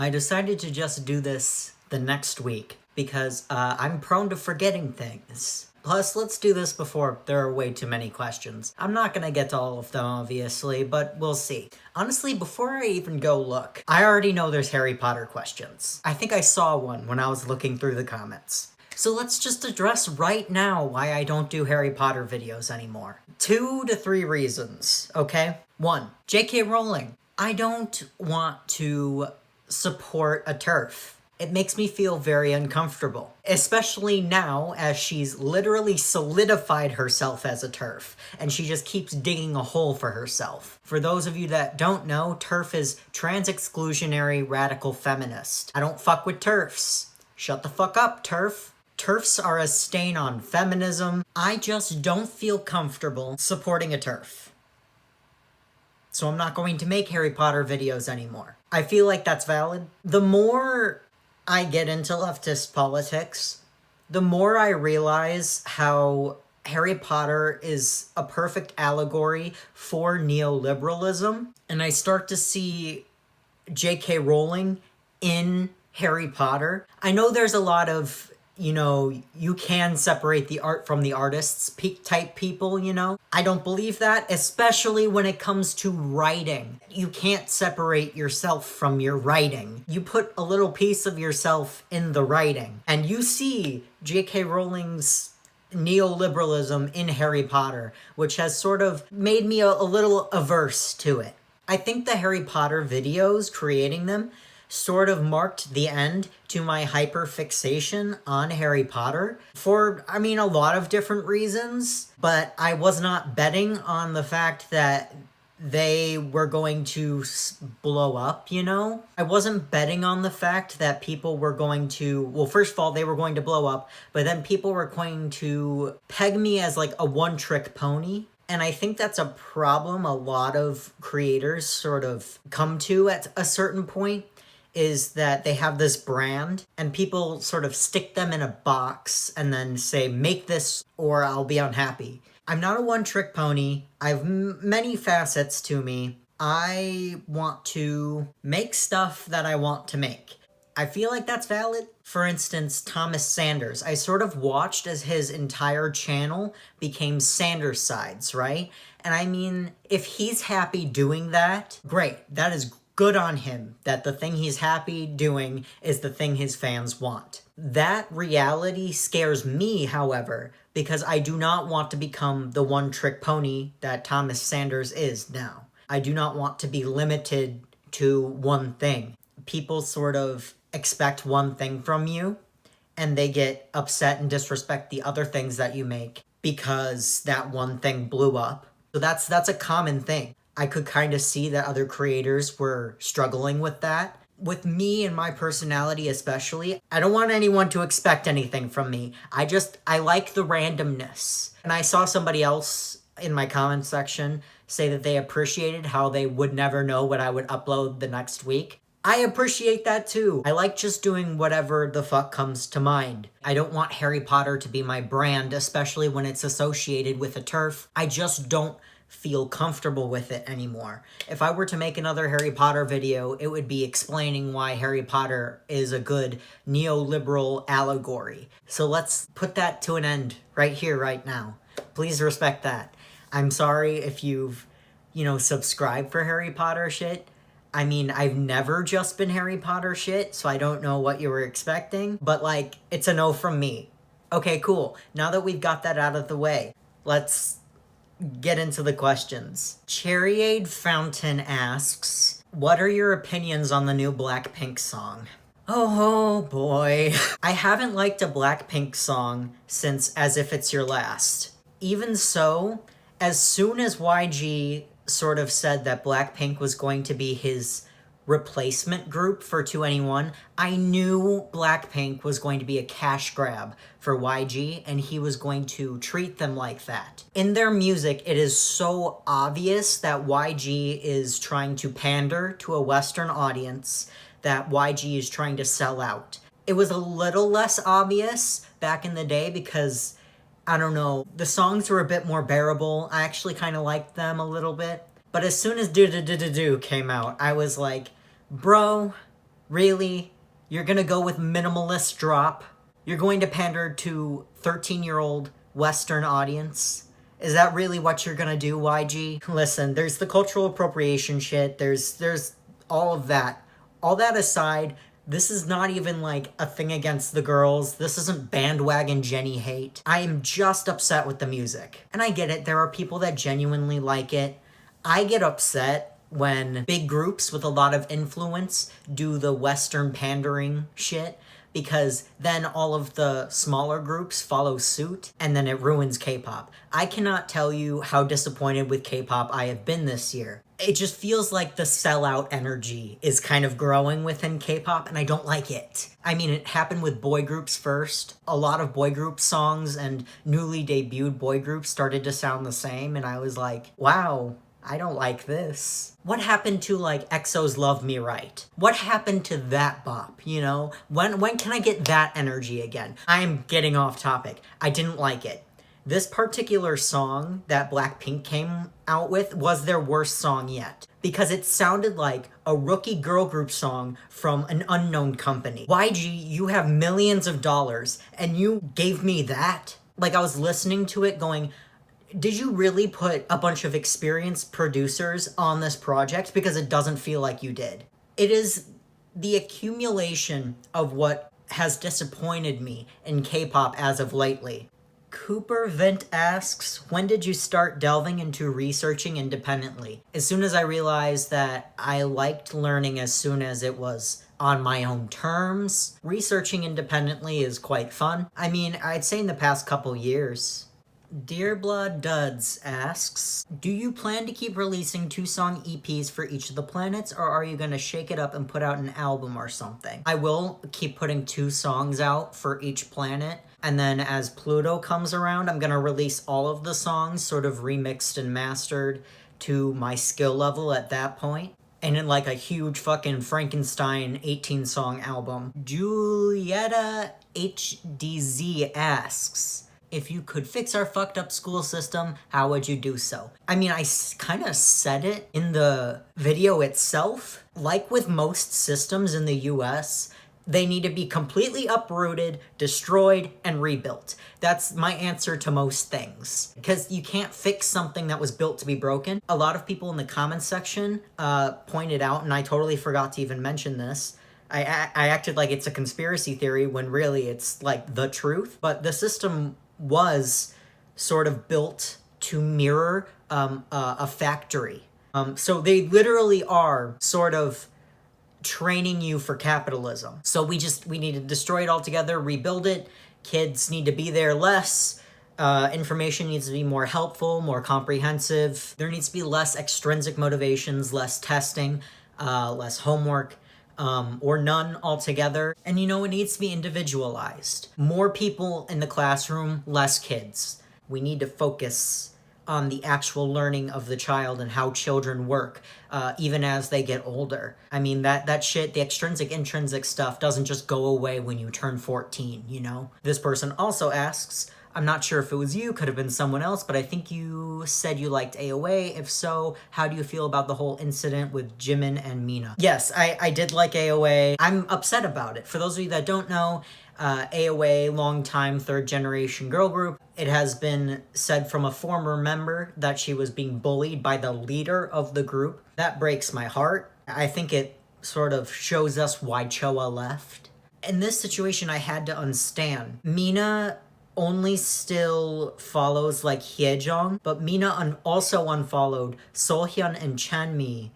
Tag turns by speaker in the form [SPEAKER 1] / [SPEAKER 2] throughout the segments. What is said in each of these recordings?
[SPEAKER 1] I decided to just do this the next week because I'm prone to forgetting things. Plus, let's do this before there are way too many questions. I'm not gonna get to all of them, obviously, but we'll see. Honestly, before I even go look, I already know there's Harry Potter questions. I think I saw one when I was looking through the comments. So let's just address right now why I don't do Harry Potter videos anymore. 2 to 3 reasons, okay? 1. J.K. Rowling. I don't want to support a TERF. It makes me feel very uncomfortable, especially now as she's literally solidified herself as a TERF, and she just keeps digging a hole for herself. For those of you that don't know, TERF is trans-exclusionary radical feminist. I don't fuck with TERFs. Shut the fuck up, TERF. TERFs are a stain on feminism. I just don't feel comfortable supporting a TERF. So I'm not going to make Harry Potter videos anymore. I feel like that's valid. The more I get into leftist politics, the more I realize how Harry Potter is a perfect allegory for neoliberalism, and I start to see J.K. Rowling in Harry Potter. I know there's a lot of, you can separate the art from the artists type people, I don't believe that, especially when it comes to writing. You can't separate yourself from your writing. You put a little piece of yourself in the writing, and you see J.K. Rowling's neoliberalism in Harry Potter, which has sort of made me a little averse to it. I think the Harry Potter videos, creating them, sort of marked the end to my hyperfixation on Harry Potter for, a lot of different reasons, but I was not betting on the fact that they were going to blow up, I wasn't betting on the fact that people were going to, well, first of all, they were going to blow up, but then people were going to peg me as like a one-trick pony. And I think that's a problem a lot of creators sort of come to at a certain point, is that they have this brand and people sort of stick them in a box and then say, make this or I'll be unhappy. I'm not a one-trick pony. I have many facets to me. I want to make stuff that I want to make. I feel like that's valid. For instance, Thomas Sanders. I sort of watched as his entire channel became Sanders sides, right? And if he's happy doing that, great. That is good on him, that the thing he's happy doing is the thing his fans want. That reality scares me, however, because I do not want to become the one-trick pony that Thomas Sanders is now. I do not want to be limited to one thing. People sort of expect one thing from you, and they get upset and disrespect the other things that you make because that one thing blew up. So that's a common thing. I could kind of see that other creators were struggling with that. With me and my personality especially, I don't want anyone to expect anything from me. I like the randomness. And I saw somebody else in my comment section say that they appreciated how they would never know what I would upload the next week. I appreciate that too. I like just doing whatever the fuck comes to mind. I don't want Harry Potter to be my brand, especially when it's associated with a TERF. I just don't feel comfortable with it anymore. If I were to make another Harry Potter video, it would be explaining why Harry Potter is a good neoliberal allegory. So let's put that to an end right here, right now. Please respect that. I'm sorry if you've, subscribed for Harry Potter shit. I've never just been Harry Potter shit, so I don't know what you were expecting, but it's a no from me. Okay, cool. Now that we've got that out of the way, let's get into the questions. Cherryade Fountain asks, what are your opinions on the new Blackpink song? Oh boy. I haven't liked a Blackpink song since As If It's Your Last. Even so, as soon as YG sort of said that Blackpink was going to be his replacement group for 2NE1, I knew Blackpink was going to be a cash grab for YG, and he was going to treat them like that. In their music, it is so obvious that YG is trying to pander to a Western audience, that YG is trying to sell out. It was a little less obvious back in the day because, I don't know, the songs were a bit more bearable. I actually kind of liked them a little bit. But as soon as Do Do Do Do Do came out, I was like, bro, Really? You're gonna go with minimalist drop? You're going to pander to 13-year-old Western audience? Is that really what you're gonna do, YG? Listen, there's the cultural appropriation shit, there's all of that. All that aside, this is not even like a thing against the girls. This isn't bandwagon Jenny hate. I am just upset with the music. And I get it, there are people that genuinely like it. I get upset when big groups with a lot of influence do the Western pandering shit, because then all of the smaller groups follow suit and then it ruins K-pop. I cannot tell you how disappointed with K-pop I have been this year. It just feels like the sellout energy is kind of growing within K-pop, and I don't like it. I mean, it happened with boy groups first. A lot of boy group songs and newly debuted boy groups started to sound the same, and I was like, wow, I don't like this. What happened to like EXO's Love Me Right? What happened to that bop, you know? When can I get that energy again? I'm getting off topic. I didn't like it. This particular song that Blackpink came out with was their worst song yet, because it sounded like a rookie girl group song from an unknown company. YG, you have millions of dollars and you gave me that? Like, I was listening to it going, did you really put a bunch of experienced producers on this project? Because it doesn't feel like you did. It is the accumulation of what has disappointed me in K-pop as of lately. Cooper Vent asks, when did you start delving into researching independently? As soon as I realized that I liked learning as soon as it was on my own terms. Researching independently is quite fun. I mean, I'd say in the past couple years. Dear Blood Duds asks, do you plan to keep releasing 2-song EPs for each of the planets, or are you going to shake it up and put out an album or something? I will keep putting 2 songs out for each planet, and then as Pluto comes around, I'm going to release all of the songs sort of remixed and mastered to my skill level at that point. And in like a huge fucking Frankenstein 18-song album. Julietta HDZ asks, if you could fix our fucked up school system, how would you do so? I mean, I kind of said it in the video itself. Like with most systems in the US, they need to be completely uprooted, destroyed, and rebuilt. That's my answer to most things. Because you can't fix something that was built to be broken. A lot of people in the comments section pointed out, and I totally forgot to even mention this, I acted like it's a conspiracy theory when really it's like the truth. But the system was sort of built to mirror a factory. So they literally are sort of training you for capitalism. So we need to destroy it altogether, rebuild it. Kids need to be there less. Information needs to be more helpful, more comprehensive. There needs to be less extrinsic motivations, less testing, less homework. Or none altogether. And you know, it needs to be individualized. More people in the classroom, less kids. We need to focus on the actual learning of the child and how children work, even as they get older. I mean, that shit, the extrinsic, intrinsic stuff doesn't just go away when you turn 14, you know? This person also asks, I'm not sure if it was you, could have been someone else, but I think you said you liked AOA. If so, how do you feel about the whole incident with Jimin and Mina? Yes, I did like AOA. I'm upset about it. For those of you that don't know, AOA, longtime third-generation girl group, it has been said from a former member that she was being bullied by the leader of the group. That breaks my heart. I think it sort of shows us why Choa left. In this situation, I had to unstand. Mina only still follows like Hyejong, but Mina also unfollowed Sohyun and Chanmi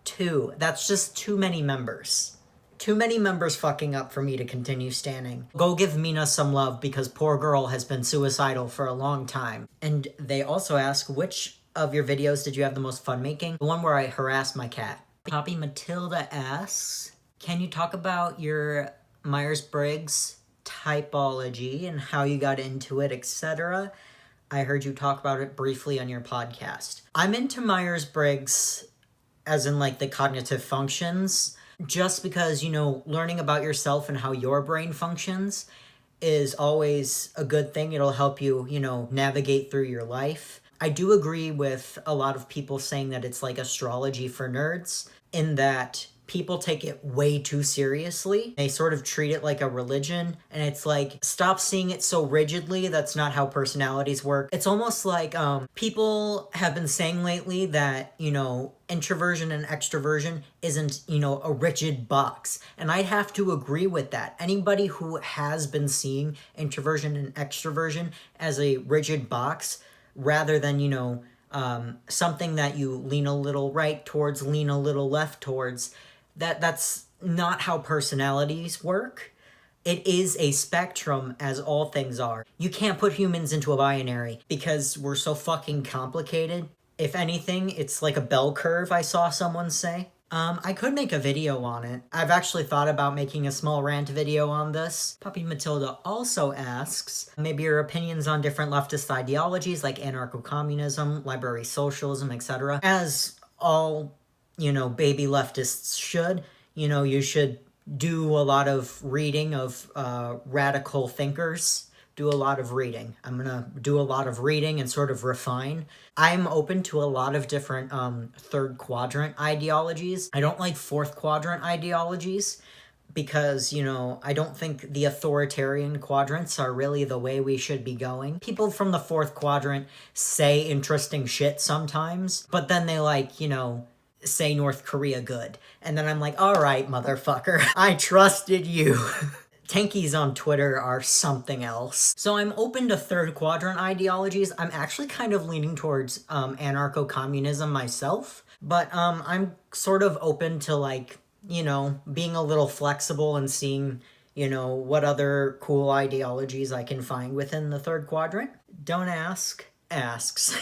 [SPEAKER 1] too. That's just too many members. Too many members fucking up for me to continue standing. Go give Mina some love because poor girl has been suicidal for a long time. And they also ask, which of your videos did you have the most fun making? The one where I harassed my cat. Poppy Matilda asks, can you talk about your Myers-Briggs typology and how you got into it, etc.? I heard you talk about it briefly on your podcast. I'm into Myers-Briggs as in like the cognitive functions, just because, you know, learning about yourself and how your brain functions is always a good thing. It'll help you, you know, navigate through your life. I do agree with a lot of people saying that it's like astrology for nerds, in that people take it way too seriously. They sort of treat it like a religion, and it's like, stop seeing it so rigidly. That's not how personalities work. It's almost like people have been saying lately that, you know, introversion and extroversion isn't, you know, a rigid box. And I'd have to agree with that. Anybody who has been seeing introversion and extroversion as a rigid box rather than, you know, something that you lean a little right towards, lean a little left towards, that's not how personalities work. It is a spectrum, as all things are. You can't put humans into a binary because we're so fucking complicated. If anything, it's like a bell curve, I saw someone say. I could make a video on it. I've actually thought about making a small rant video on this. Puppy Matilda also asks, maybe your opinions on different leftist ideologies like anarcho-communism, library socialism, etc. As all, you know, baby leftists should, you know, you should do a lot of reading of radical thinkers. Do a lot of reading. I'm gonna do a lot of reading and sort of refine. I'm open to a lot of different third quadrant ideologies. I don't like fourth quadrant ideologies because, you know, I don't think the authoritarian quadrants are really the way we should be going. People from the fourth quadrant say interesting shit sometimes, but then they, like, you know, say North Korea good. And then I'm like, all right, motherfucker, I trusted you. Tankies on Twitter are something else. So I'm open to third quadrant ideologies. I'm actually kind of leaning towards anarcho-communism myself, but I'm sort of open to, like, you know, being a little flexible and seeing, you know, what other cool ideologies I can find within the third quadrant. Don't ask, asks.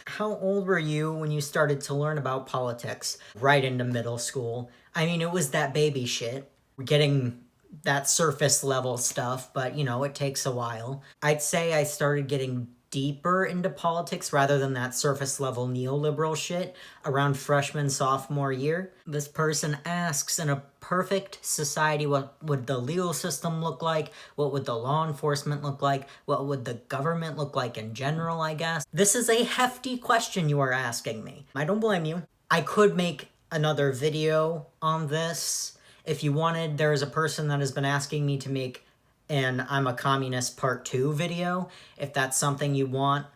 [SPEAKER 1] How old were you when you started to learn about politics? Right into middle school. I mean, it was that baby shit. Getting that surface level stuff, but, you know, it takes a while. I'd say I started getting deeper into politics rather than that surface level neoliberal shit around freshman, sophomore year. This person asks, in a perfect society, what would the legal system look like? What would the law enforcement look like? What would the government look like in general, I guess? This is a hefty question you are asking me. I don't blame you. I could make another video on this. If you wanted, there is a person that has been asking me to make an I'm a Communist Part 2 video. If that's something you want,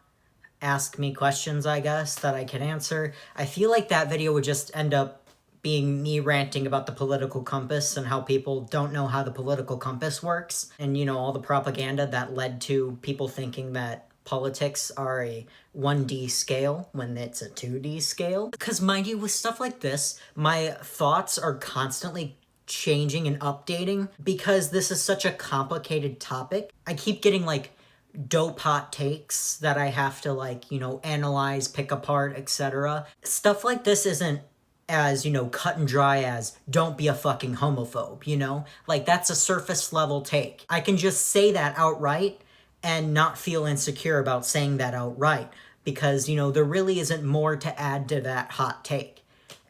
[SPEAKER 1] ask me questions, I guess, that I can answer. I feel like that video would just end up being me ranting about the political compass and how people don't know how the political compass works. And, you know, all the propaganda that led to people thinking that politics are a 1D scale when it's a 2D scale. Because mind you, with stuff like this, my thoughts are constantly changing and updating because this is such a complicated topic. I keep getting, like, dope hot takes that I have to, like, you know, analyze, pick apart, etc. Stuff like this isn't as, you know, cut and dry as don't be a fucking homophobe, you know? Like, that's a surface level take. I can just say that outright and not feel insecure about saying that outright because, you know, there really isn't more to add to that hot take.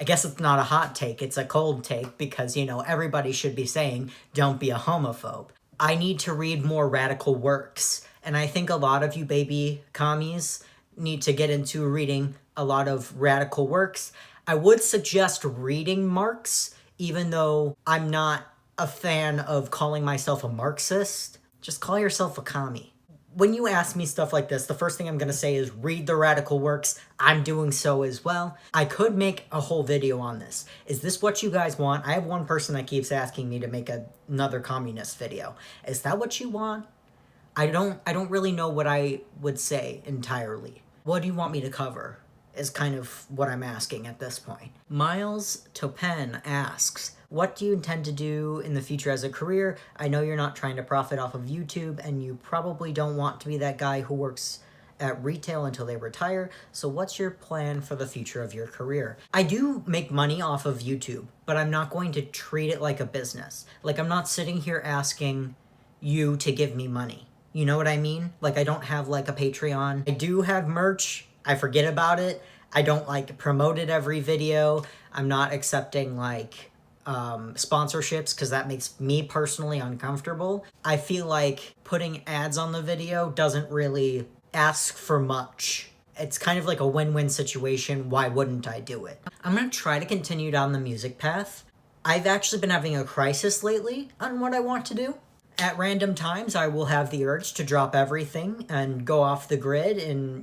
[SPEAKER 1] I guess it's not a hot take, it's a cold take because, you know, everybody should be saying, don't be a homophobe. I need to read more radical works, and I think a lot of you baby commies need to get into reading a lot of radical works. I would suggest reading Marx, even though I'm not a fan of calling myself a Marxist. Just call yourself a commie. When you ask me stuff like this, the first thing I'm going to say is read the radical works. I'm doing so as well. I could make a whole video on this. Is this what you guys want? I have one person that keeps asking me to make another communist video. Is that what you want? I don't really know what I would say entirely. What do you want me to cover? Is kind of what I'm asking at this point. Miles Topen asks, what do you intend to do in the future as a career? I know you're not trying to profit off of YouTube, and you probably don't want to be that guy who works at retail until they retire, so what's your plan for the future of your career? I do make money off of YouTube, but I'm not going to treat it like a business. Like, I'm not sitting here asking you to give me money. You know what I mean? Like, I don't have, like, a Patreon. I do have merch. I forget about it. I don't, like, promote it every video. I'm not accepting, like, sponsorships because that makes me personally uncomfortable. I feel like putting ads on the video doesn't really ask for much It's kind of like a win-win situation. Why wouldn't I do it? I'm gonna try to continue down the music path. I've actually been having a crisis lately on what I want to do. At random times, I will have the urge to drop everything and go off the grid in,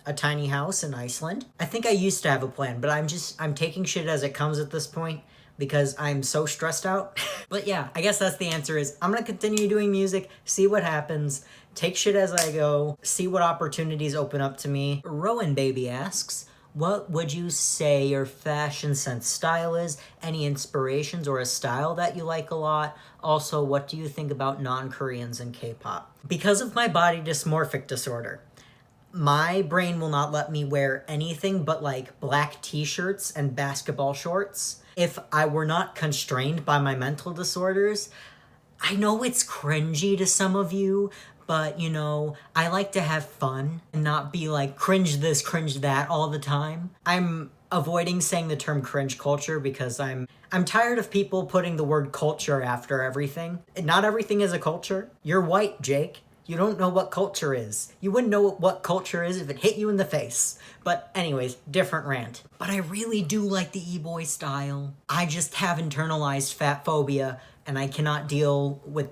[SPEAKER 1] a tiny house in Iceland. I think I used to have a plan, but I'm taking shit as it comes at this point because I'm so stressed out. But yeah, I guess that's the answer is I'm gonna continue doing music, see what happens, take shit as I go, see what opportunities open up to me. Rowan Baby asks, what would you say your fashion sense style is? Any inspirations or a style that you like a lot? Also, what do you think about non-Koreans and K-pop? Because of my body dysmorphic disorder, my brain will not let me wear anything but like black t-shirts and basketball shorts. If I were not constrained by my mental disorders, I know it's cringy to some of you, but I like to have fun and not be like cringe this, cringe that all the time. I'm avoiding saying the term cringe culture because I'm tired of people putting the word culture after everything. Not everything is a culture. You're white, Jake. You don't know what culture is. You wouldn't know what culture is if it hit you in the face. But anyways, different rant. But I really do like the e-boy style. I just have internalized fat phobia and I cannot deal with,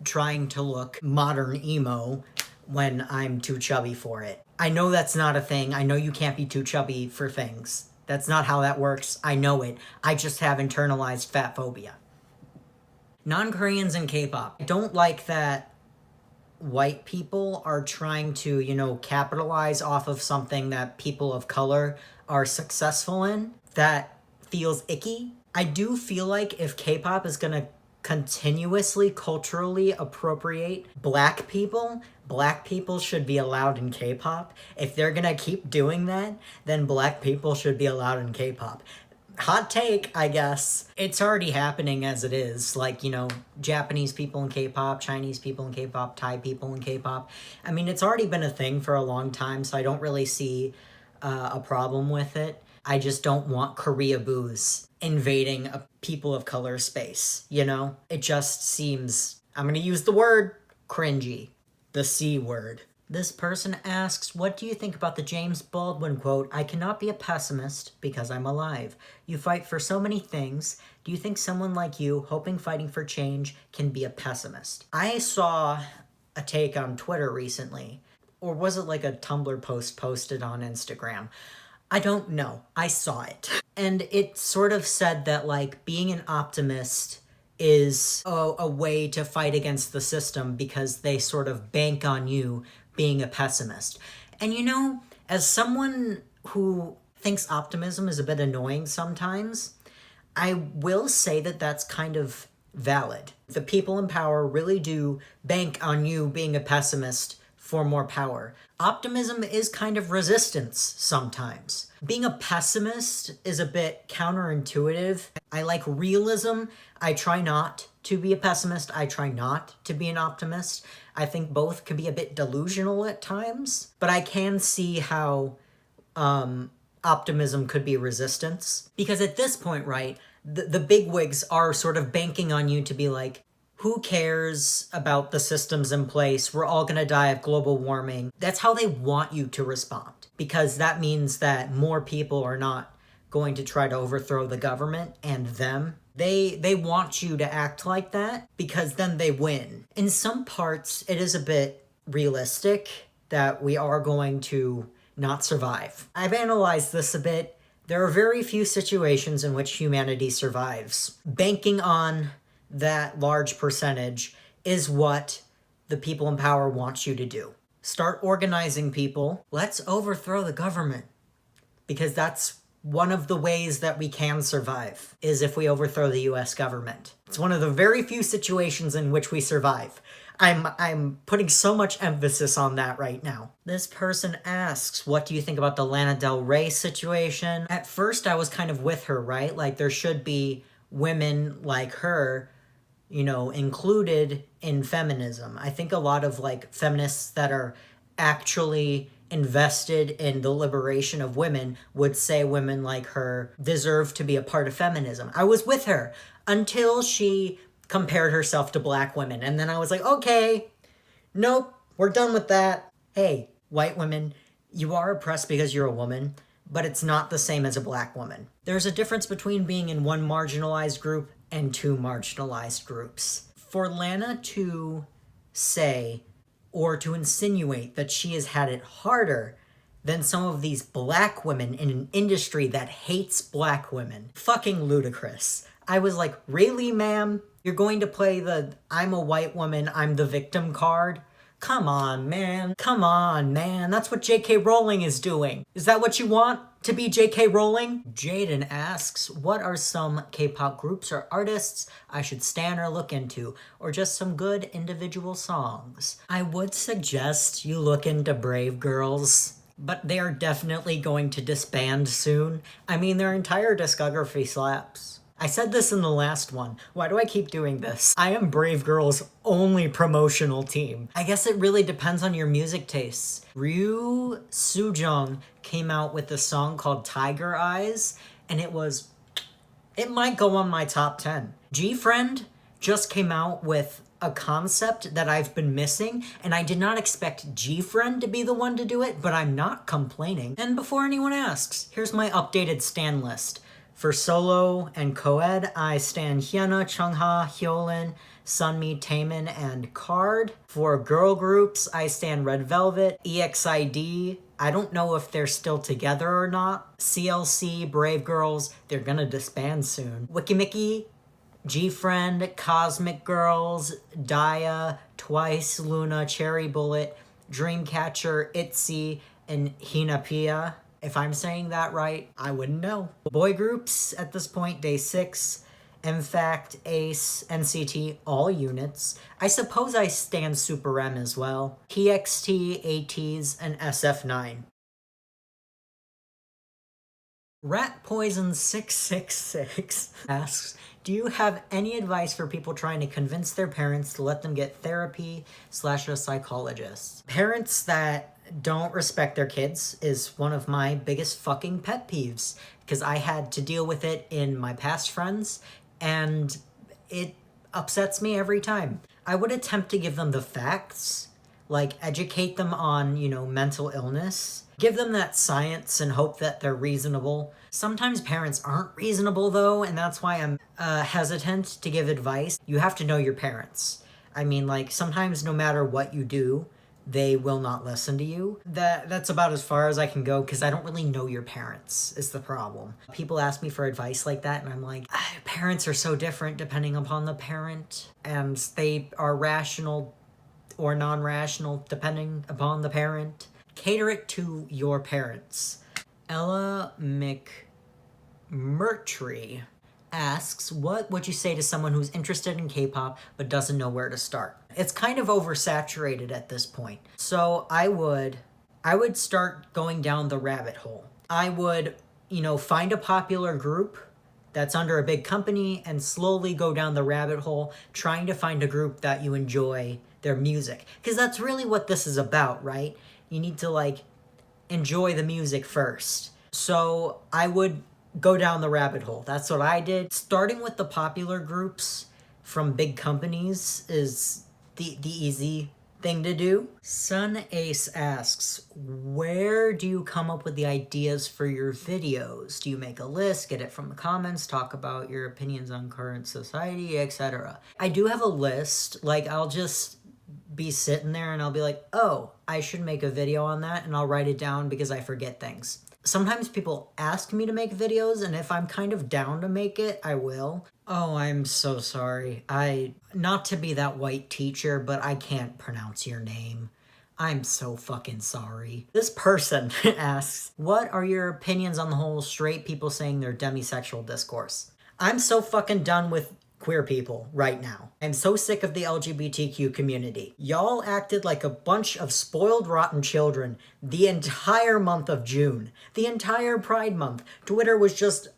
[SPEAKER 1] trying to look modern emo when I'm too chubby for it. I know that's not a thing. I know you can't be too chubby for things. That's not how that works. I know it. I just have internalized fat phobia. Non-Koreans and K-pop. I don't like that white people are trying to, capitalize off of something that people of color are successful in. That feels icky. I do feel like if K-pop is gonna continuously culturally appropriate black people should be allowed in K-pop. If they're gonna keep doing that, then black people should be allowed in K-pop. Hot take, I guess. It's already happening as it is. Like, Japanese people in K-pop, Chinese people in K-pop, Thai people in K-pop. I mean, it's already been a thing for a long time, so I don't really see a problem with it. I just don't want Korea boos invading a people of color space, It just seems, I'm gonna use the word, cringy. The C word. This person asks, what do you think about the James Baldwin quote, I cannot be a pessimist because I'm alive. You fight for so many things. Do you think someone like you, hoping fighting for change, can be a pessimist? I saw a take on Twitter recently, or was it like a Tumblr post posted on Instagram? I don't know. I saw it. And it sort of said that like being an optimist is a way to fight against the system because they sort of bank on you being a pessimist. And as someone who thinks optimism is a bit annoying sometimes, I will say that that's kind of valid. The people in power really do bank on you being a pessimist for more power. Optimism is kind of resistance sometimes. Being a pessimist is a bit counterintuitive. I like realism. I try not to be a pessimist. I try not to be an optimist. I think both can be a bit delusional at times, but I can see how optimism could be resistance. Because at this point, right, the bigwigs are sort of banking on you to be like, who cares about the systems in place? We're all gonna die of global warming. That's how they want you to respond, because that means that more people are not going to try to overthrow the government and them. They want you to act like that because then they win. In some parts, it is a bit realistic that we are going to not survive. I've analyzed this a bit. There are very few situations in which humanity survives. Banking on that large percentage is what the people in power want you to do. Start organizing people. Let's overthrow the government, because that's one of the ways that we can survive, is if we overthrow the US government. It's one of the very few situations in which we survive. I'm putting so much emphasis on that right now. This person asks, what do you think about the Lana Del Rey situation? At first I was kind of with her, right? Like there should be women like her, included in feminism. I think a lot of like feminists that are actually invested in the liberation of women would say women like her deserve to be a part of feminism. I was with her until she compared herself to black women. And then I was like, okay, nope, we're done with that. Hey, White women, you are oppressed because you're a woman, but it's not the same as a black woman. There's a difference between being in one marginalized group and two marginalized groups. For Lana to say or to insinuate that she has had it harder than some of these black women in an industry that hates black women, fucking ludicrous. I was like, really, ma'am? You're going to play the I'm a white woman, I'm the victim card? Come on, man. Come on, man. That's what J.K. Rowling is doing. Is that what you want? To be J.K. Rowling? Jaden asks, what are some K-pop groups or artists I should stan or look into, or just some good individual songs? I would suggest you look into Brave Girls, but they are definitely going to disband soon. I mean, their entire discography slaps. I said this in the last one. Why do I keep doing this? I am Brave Girl's only promotional team. I guess it really depends on your music tastes. Ryu Sujong came out with a song called Tiger Eyes, and it might go on my top 10. G-Friend just came out with a concept that I've been missing, and I did not expect G-Friend to be the one to do it, but I'm not complaining. And before anyone asks, here's my updated stan list. For solo and co-ed, I stan Hyuna, Chungha, Hyolyn, Sunmi, Taemin, and Card. For girl groups, I stan Red Velvet, EXID. I don't know if they're still together or not. CLC, Brave Girls, they're gonna disband soon. Wikimiki, G-Friend, Cosmic Girls, Daya, Twice, Luna, Cherry Bullet, Dreamcatcher, ITZY, and Hinapia. If I'm saying that right, I wouldn't know. Boy groups at this point, day 6. MFACT, ACE, NCT, all units. I suppose I stan Super M as well. TXT, ATEEZ, and SF9. Rat Poison 666 asks, do you have any advice for people trying to convince their parents to let them get therapy / a psychologist? Parents that don't respect their kids is one of my biggest fucking pet peeves, because I had to deal with it in my past friends, and it upsets me every time. I would attempt to give them the facts, like educate them on, mental illness, give them that science and hope that they're reasonable. Sometimes parents aren't reasonable though, and that's why I'm hesitant to give advice. You have to know your parents. I mean, sometimes no matter what you do, they will not listen to you. That's about as far as I can go, because I don't really know your parents, is the problem. People ask me for advice like that, and I'm like, parents are so different depending upon the parent, and they are rational or non-rational depending upon the parent. Cater it to your parents. Ella McMurtry asks, what would you say to someone who's interested in K-pop but doesn't know where to start? It's kind of oversaturated at this point. So I would start going down the rabbit hole. I would, find a popular group that's under a big company and slowly go down the rabbit hole trying to find a group that you enjoy their music. Because that's really what this is about, right? You need to, enjoy the music first. So I would go down the rabbit hole. That's what I did. Starting with the popular groups from big companies is the easy thing to do. Sun Ace asks, where do you come up with the ideas for your videos? Do you make a list, get it from the comments, talk about your opinions on current society, etc.? I do have a list. I'll just be sitting there and I'll be like, oh, I should make a video on that, and I'll write it down because I forget things. Sometimes people ask me to make videos, and if I'm kind of down to make it, I will. Oh, I'm so sorry. Not to be that white teacher, but I can't pronounce your name. I'm so fucking sorry. This person asks, what are your opinions on the whole straight people saying they're demisexual discourse? I'm so fucking done with queer people right now. I'm so sick of the LGBTQ community. Y'all acted like a bunch of spoiled rotten children the entire month of June. The entire Pride Month. Twitter was just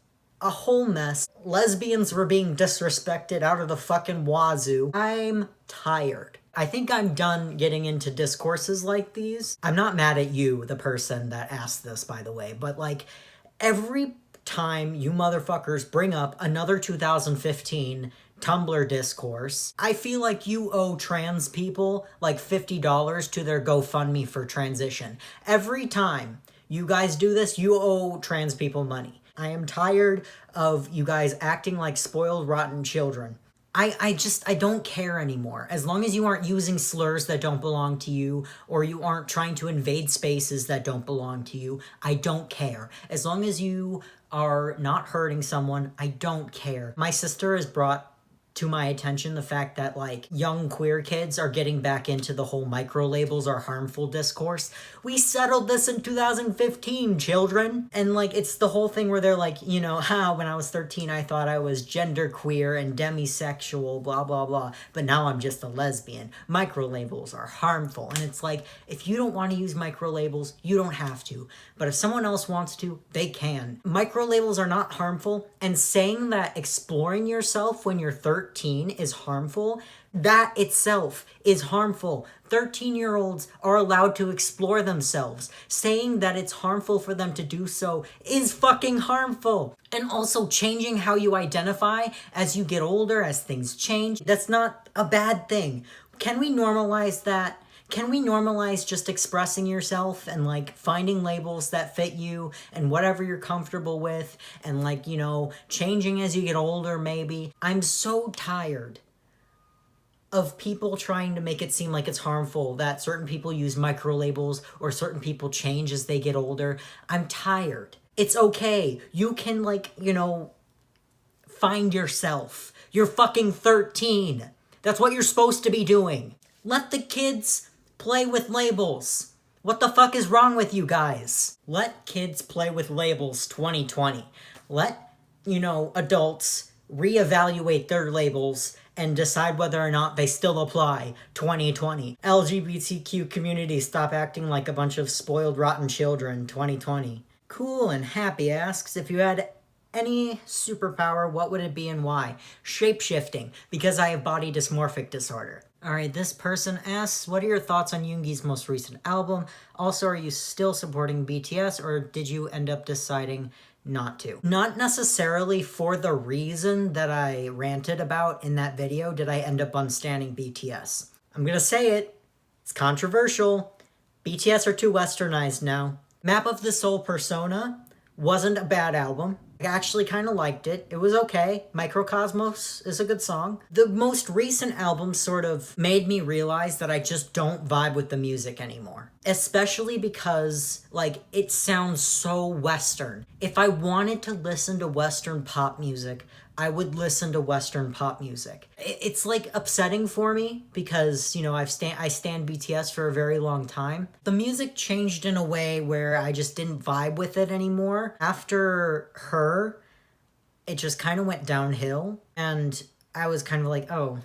[SPEAKER 1] a whole mess. Lesbians were being disrespected out of the fucking wazoo. I'm tired. I think I'm done getting into discourses like these. I'm not mad at you, the person that asked this, by the way, but every time you motherfuckers bring up another 2015 Tumblr discourse. I feel like you owe trans people like $50 to their GoFundMe for transition. Every time you guys do this, you owe trans people money. I am tired of you guys acting like spoiled, rotten children. I don't care anymore. As long as you aren't using slurs that don't belong to you, or you aren't trying to invade spaces that don't belong to you, I don't care. As long as you are not hurting someone, I don't care. My sister has brought to my attention the fact that like young queer kids are getting back into the whole micro labels are harmful discourse. We settled this in 2015, children. And like it's the whole thing where they're like, you know, when I was 13 I thought I was genderqueer and demisexual, blah blah blah, but now I'm just a lesbian. Micro labels are harmful. And it's like, if you don't want to use micro labels, you don't have to. But if someone else wants to, they can. Micro labels are not harmful, and saying that exploring yourself when you're 13 is harmful, that itself is harmful. 13-year-olds are allowed to explore themselves. Saying that it's harmful for them to do so is fucking harmful. And also changing how you identify as you get older, as things change, that's not a bad thing. Can we normalize that? Can we normalize just expressing yourself and like finding labels that fit you and whatever you're comfortable with, and like, you know, changing as you get older maybe? I'm so tired of people trying to make it seem like it's harmful that certain people use micro labels or certain people change as they get older. I'm tired. It's okay. You can like, you know, find yourself. You're fucking 13. That's what you're supposed to be doing. Let the kids play with labels. What the fuck is wrong with you guys? Let kids play with labels 2020. Let, you know, adults reevaluate their labels and decide whether or not they still apply 2020. LGBTQ community, stop acting like a bunch of spoiled, rotten children 2020. Cool and Happy asks, if you had any superpower, what would it be and why? Shapeshifting, because I have body dysmorphic disorder. Alright, this person asks, what are your thoughts on Yoongi's most recent album? Also, are you still supporting BTS, or did you end up deciding not to? Not necessarily for the reason that I ranted about in that video did I end up unstanding BTS. I'm gonna say it. It's controversial. BTS are too westernized now. Map of the Soul Persona wasn't a bad album. I actually kind of liked it. It was okay. Microcosmos is a good song. The most recent album sort of made me realize that I just don't vibe with the music anymore. Especially because, like, it sounds so Western. If I wanted to listen to Western pop music, I would listen to Western pop music. It's like upsetting for me because, you know, I stand BTS for a very long time. The music changed in a way where I just didn't vibe with it anymore. After Her, it just kind of went downhill, and I was kind of like, oh,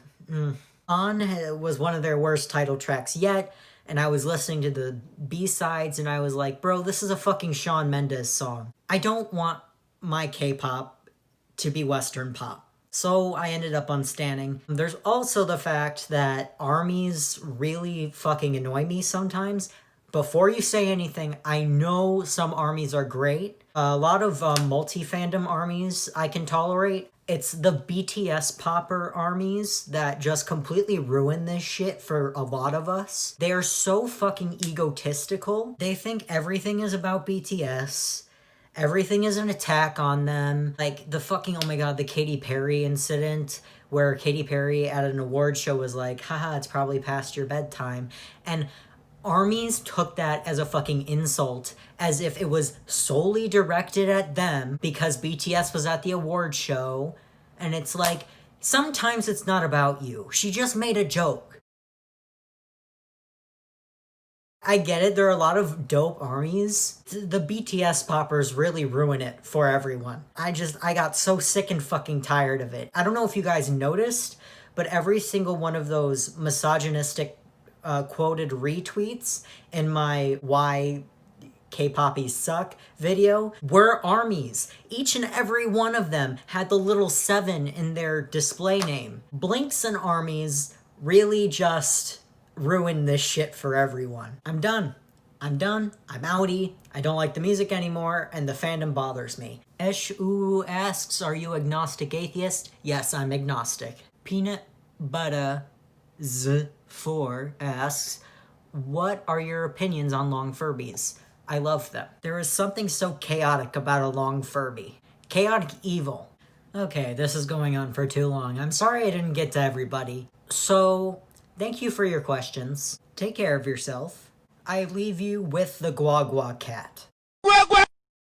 [SPEAKER 1] On was one of their worst title tracks yet, and I was listening to the B-sides and I was like, bro, this is a fucking Shawn Mendes song. I don't want my K-pop to be Western pop. So I ended up unstanning. There's also the fact that armies really fucking annoy me sometimes. Before you say anything, I know some armies are great. A lot of multi-fandom armies I can tolerate. It's the BTS popper armies that just completely ruin this shit for a lot of us. They are so fucking egotistical. They think everything is about BTS. Everything is an attack on them. Like the fucking, oh my god, the Katy Perry incident where Katy Perry at an award show was like, haha, it's probably past your bedtime. And armies took that as a fucking insult, as if it was solely directed at them because BTS was at the award show. And it's like, sometimes it's not about you. She just made a joke. I get it, there are a lot of dope armies. The BTS poppers really ruin it for everyone. I got so sick and fucking tired of it. I don't know if you guys noticed, but every single one of those misogynistic quoted retweets in my Why K-Poppies Suck video were armies. Each and every one of them had the little 7 in their display name. Blinks and armies really just ruin this shit for everyone. I'm done. I'm done, I'm outie, I don't like the music anymore, and the fandom bothers me. Eshu asks, are you agnostic atheist? Yes, I'm agnostic. Peanut Butter Z4 asks, what are your opinions on long Furbies? I love them. There is something so chaotic about a long Furby. Chaotic evil. Okay, this is going on for too long. I'm sorry I didn't get to everybody. So, thank you for your questions. Take care of yourself. I leave you with the Guagua cat.